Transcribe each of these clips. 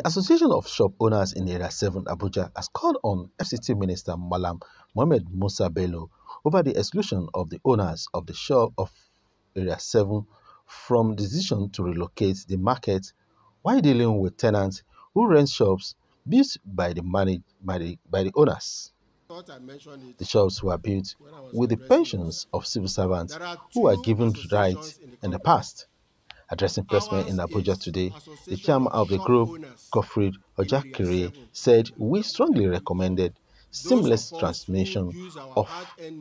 The Association of Shop Owners in Area 7 Abuja has called on FCT Minister Malam Mohammed Musa Bello over the exclusion of the owners of the shop of Area 7 from decision to relocate the market while dealing with tenants who rent shops built by the owners. The shops were built with the pensions of civil servants who were given rights in the past. Addressing pressmen in Abuja today, the chairman of the group, Godfrey Ojakiri, said, "We strongly recommended seamless transmission of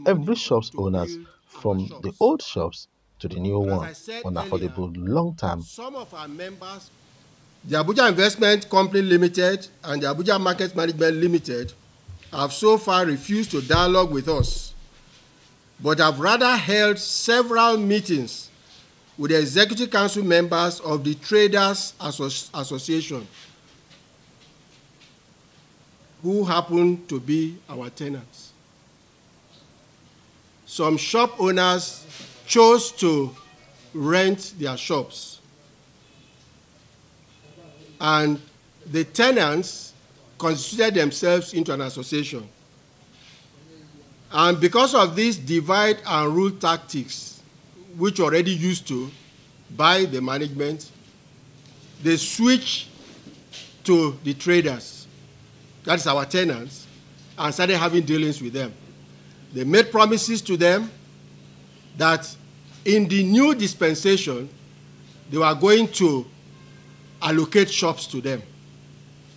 every shop's owners from the old shops to the new one on affordable long-term." Some of our members, the Abuja Investment Company Limited and the Abuja Market Management Limited, have so far refused to dialogue with us, but have rather held several meetings with the Executive Council members of the Traders Association, who happen to be our tenants. Some shop owners chose to rent their shops, and the tenants constituted themselves into an association. And because of this divide and rule tactics, which already used to by the management, they switched to the traders, that is our tenants, and started having dealings with them. They made promises to them that in the new dispensation, they were going to allocate shops to them,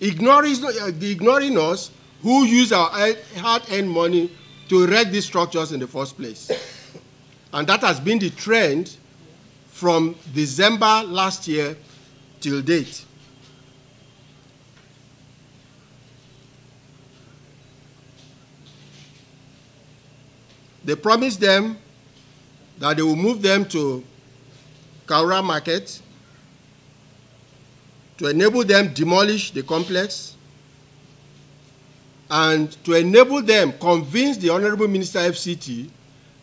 ignoring us, who use our hard-earned money to erect these structures in the first place. And that has been the trend from December last year till date. They promised them that they will move them to Kaura Market to enable them demolish the complex and to enable them convince the Honorable Minister FCT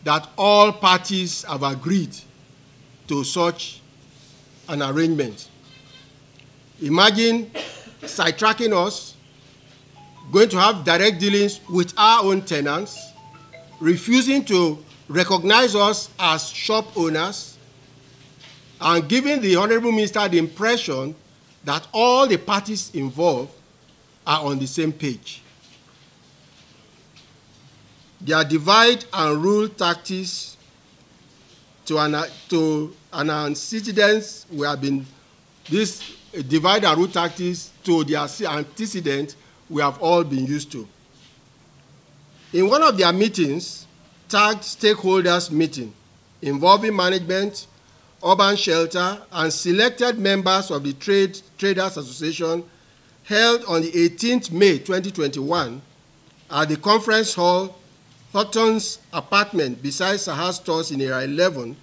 that all parties have agreed to such an arrangement. Imagine sidetracking us, going to have direct dealings with our own tenants, refusing to recognize us as shop owners, and giving the Honorable Minister the impression that all the parties involved are on the same page. Their divide and rule tactics to an antecedent, we have been, this divide and rule tactics to their antecedent, we have all been used to. In one of their meetings, tagged stakeholders meeting, involving management, urban shelter, and selected members of the Traders Association, held on the 18th May 2021 at the conference hall, Houghton's apartment beside Sahar Stores in Area 11,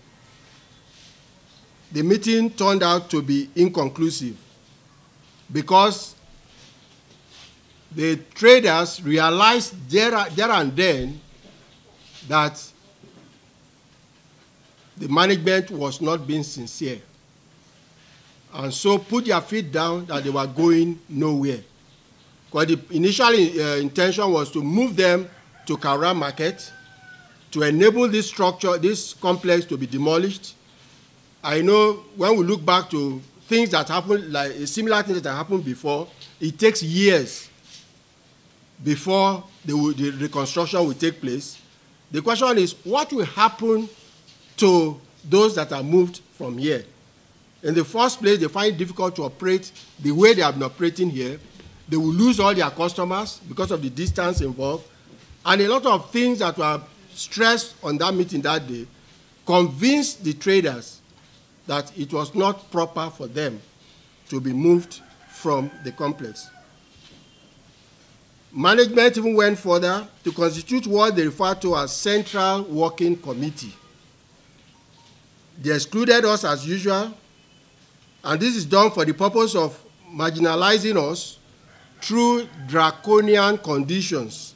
the meeting turned out to be inconclusive because the traders realized there and then that the management was not being sincere, and so put their feet down that they were going nowhere. Because the initial intention was to move them to Kaura Market to enable this structure, this complex, to be demolished. I know when we look back to things that happened, like similar things that happened before, it takes years before the reconstruction will take place. The question is, what will happen to those that are moved from here? In the first place, they find it difficult to operate the way they have been operating here. They will lose all their customers because of the distance involved. And a lot of things that were stressed on that meeting that day convinced the traders that it was not proper for them to be moved from the complex. Management even went further to constitute what they refer to as Central Working Committee. They excluded us as usual, and this is done for the purpose of marginalizing us through draconian conditions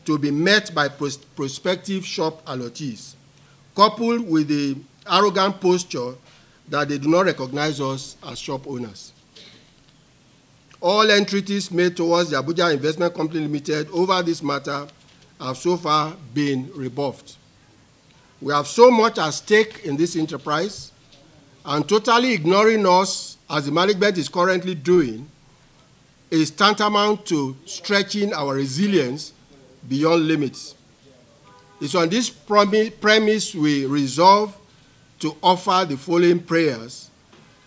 to be met by prospective shop allottees, coupled with the arrogant posture that they do not recognize us as shop owners. All entreaties made towards the Abuja Investment Company Limited over this matter have so far been rebuffed. We have so much at stake in this enterprise, and totally ignoring us, as the management is currently doing, is tantamount to stretching our resilience beyond limits. It's on this premise we resolve to offer the following prayers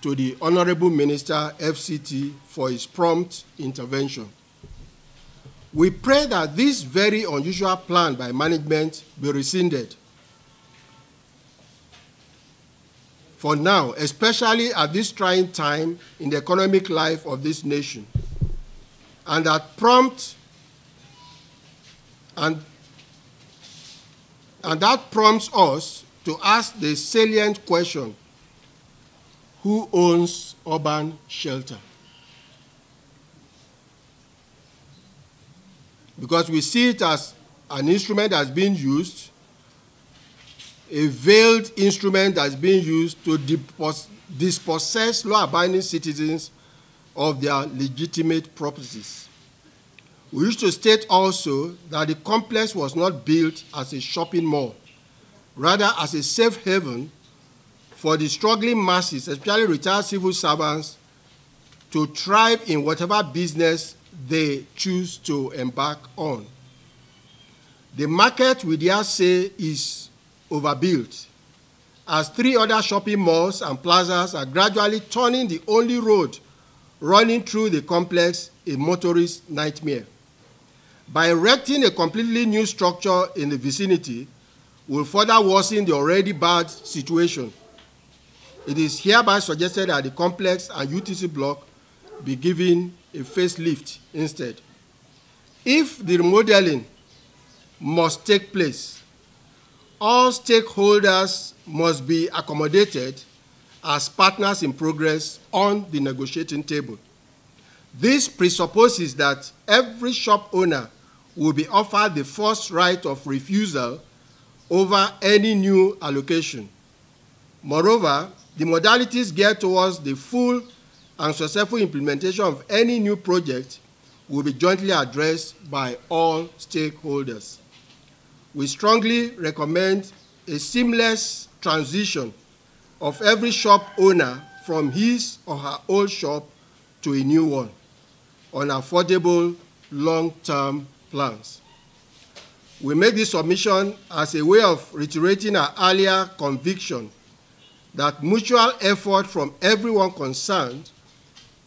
to the Honorable Minister, FCT, for his prompt intervention. We pray that this very unusual plan by management be rescinded. For now, especially at this trying time in the economic life of this nation, and that prompts us to ask the salient question: who owns urban shelter? Because we see it as an instrument that's being used, a veiled instrument that's being used to dispossess law-abiding citizens of their legitimate properties. We wish to state also that the complex was not built as a shopping mall, rather as a safe haven for the struggling masses, especially retired civil servants, to thrive in whatever business they choose to embark on. The market, we dare say, is overbuilt, as 3 other shopping malls and plazas are gradually turning the only road running through the complex a motorist nightmare. By erecting a completely new structure in the vicinity will further worsen the already bad situation. It is hereby suggested that the complex and UTC block be given a facelift instead. If the remodeling must take place, all stakeholders must be accommodated as partners in progress on the negotiating table. This presupposes that every shop owner will be offered the first right of refusal over any new allocation. Moreover, the modalities geared towards the full and successful implementation of any new project will be jointly addressed by all stakeholders. We strongly recommend a seamless transition of every shop owner from his or her old shop to a new one on affordable long-term plans. We make this submission as a way of reiterating our earlier conviction that mutual effort from everyone concerned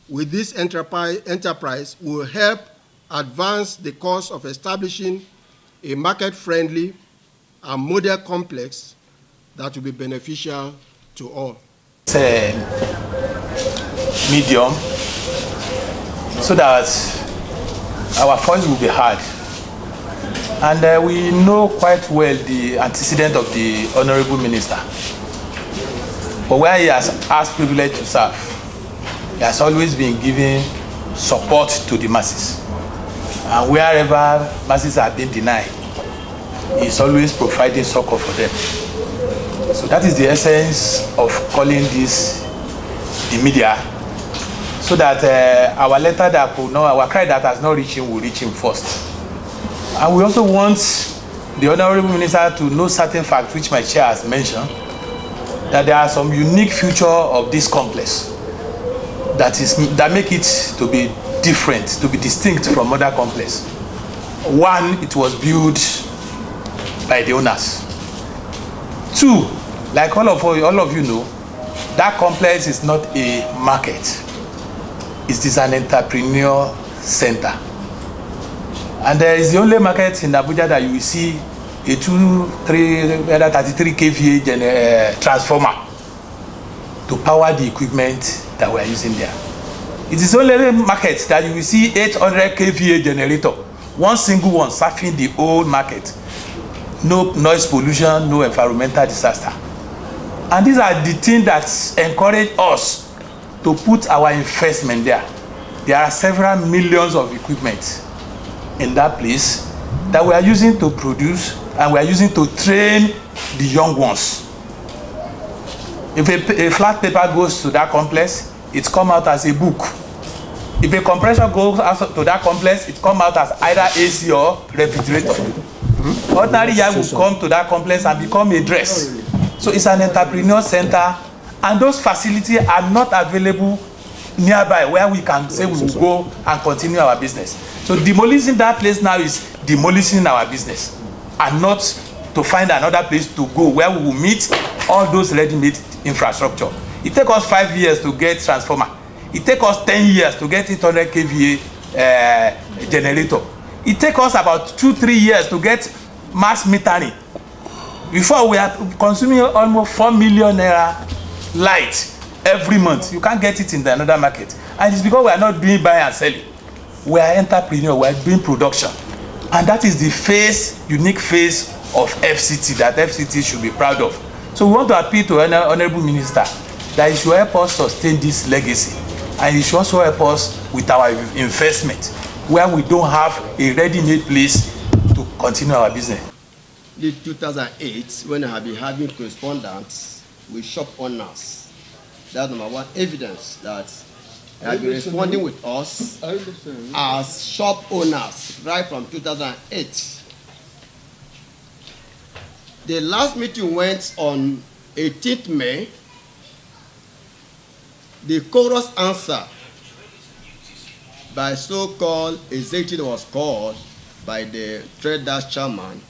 with this enterprise will help advance the cause of establishing a market-friendly and model complex that will be beneficial to all. It's a medium so that our voice will be heard. And we know quite well the antecedent of the Honorable Minister. But where he has asked privilege to serve, he has always been giving support to the masses. And wherever masses have been denied, he is always providing succor for them. So that is the essence of calling this the media, so that our letter that could know, our cry that has not reached him will reach him first. And we also want the Honorable Minister to know certain facts, which my chair has mentioned, that there are some unique features of this complex that make it to be different, to be distinct from other complexes. One, it was built by the owners. Two, like all of you know, that complex is not a market. It is an entrepreneur center. And there is the only market in Abuja that you will see a 33 kVA transformer to power the equipment that we are using there. It is only market that you will see 800 kVA generator, one single one serving the whole market. No noise pollution, no environmental disaster. And these are the things that encourage us to put our investment there. There are several millions of equipment in that place that we are using to produce and we are using to train the young ones. If a flat paper goes to that complex, it comes out as a book. If a compressor goes out to that complex, it comes out as either AC or refrigerator. Ordinary yard will come to that complex and become a dress. So it's an entrepreneur center, and those facilities are not available nearby where we can say we will go and continue our business. So demolishing that place now is demolishing our business, and not to find another place to go where we will meet all those ready-made infrastructure. It takes us 5 years to get transformer. It takes us 10 years to get 800 kVA generator. It takes us about 2-3 years to get mass metering. Before we are consuming almost 4 million naira light every month. You can't get it in the another market. And it's because we are not doing buy and selling. We are entrepreneur, we are doing production. And that is the face, unique face of FCT that FCT should be proud of. So we want to appeal to Honorable Minister that he should help us sustain this legacy. And he should also help us with our investment, where we don't have a ready-made place to continue our business. In 2008, when I have been having correspondence with shop owners, that's number one evidence that they have been responding with us as shop owners right from 2008. The last meeting went on 18th May. The chorus answer by so-called executive was called by the traders chairman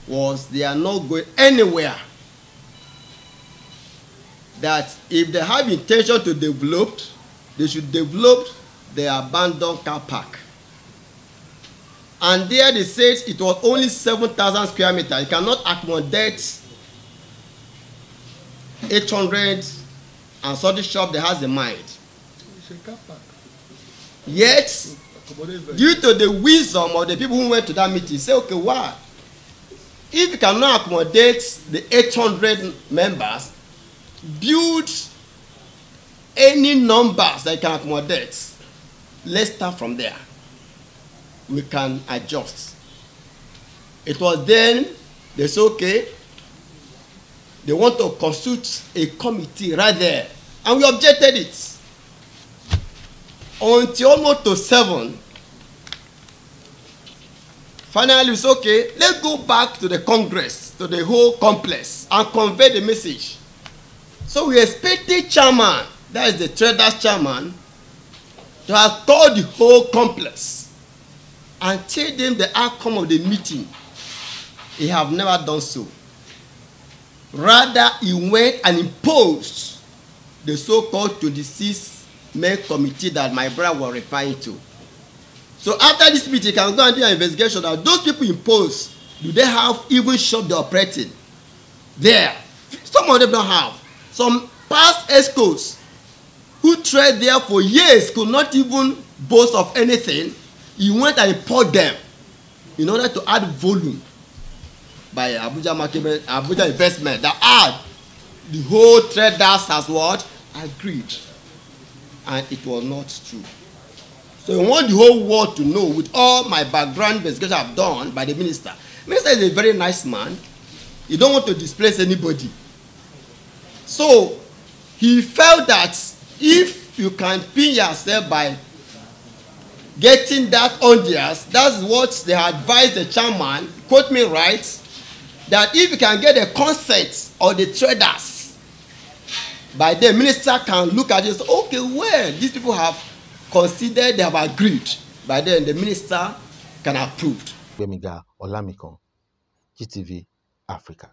was they are not going anywhere. That if they have intention to develop, they should develop the abandoned car park. And there they said it was only 7,000 square meters. You cannot accommodate 800 and something shop that has a mind. It's a car park. Yet, due to the wisdom of the people who went to that meeting, say, okay, why? If you cannot accommodate the 800 members, build any numbers that you can accommodate. Let's start from there. We can adjust. It was then they said, okay, they want to consult a committee right there. And we objected it. Until almost to 7. Finally, it's okay. Let's go back to the Congress, to the whole complex, and convey the message. So we expect the chairman, that is the traders chairman, to have called the whole complex and tell them the outcome of the meeting. He have never done so. Rather, he went and imposed the so-called 26-man committee that my brother was referring to. So after this meeting, you can go and do an investigation that those people imposed, do they have even shop they operating there? Some of them don't have. Some past escorts who trade there for years could not even boast of anything. He went and imported them in order to add volume by Abuja market, Abuja investment that add the whole traders has what? Agreed. And it was not true. So I want the whole world to know, with all my background investigation I've done by the minister. Minister is a very nice man. He don't want to displace anybody. So he felt that if you can pin yourself by getting that audience, that's what they advised the chairman, quote me right, that if you can get the consent of the traders, by the minister can look at it and say, okay, well, these people have considered, they have agreed. By then, the minister can approve. Bemiga Olamikon, GTV Africa.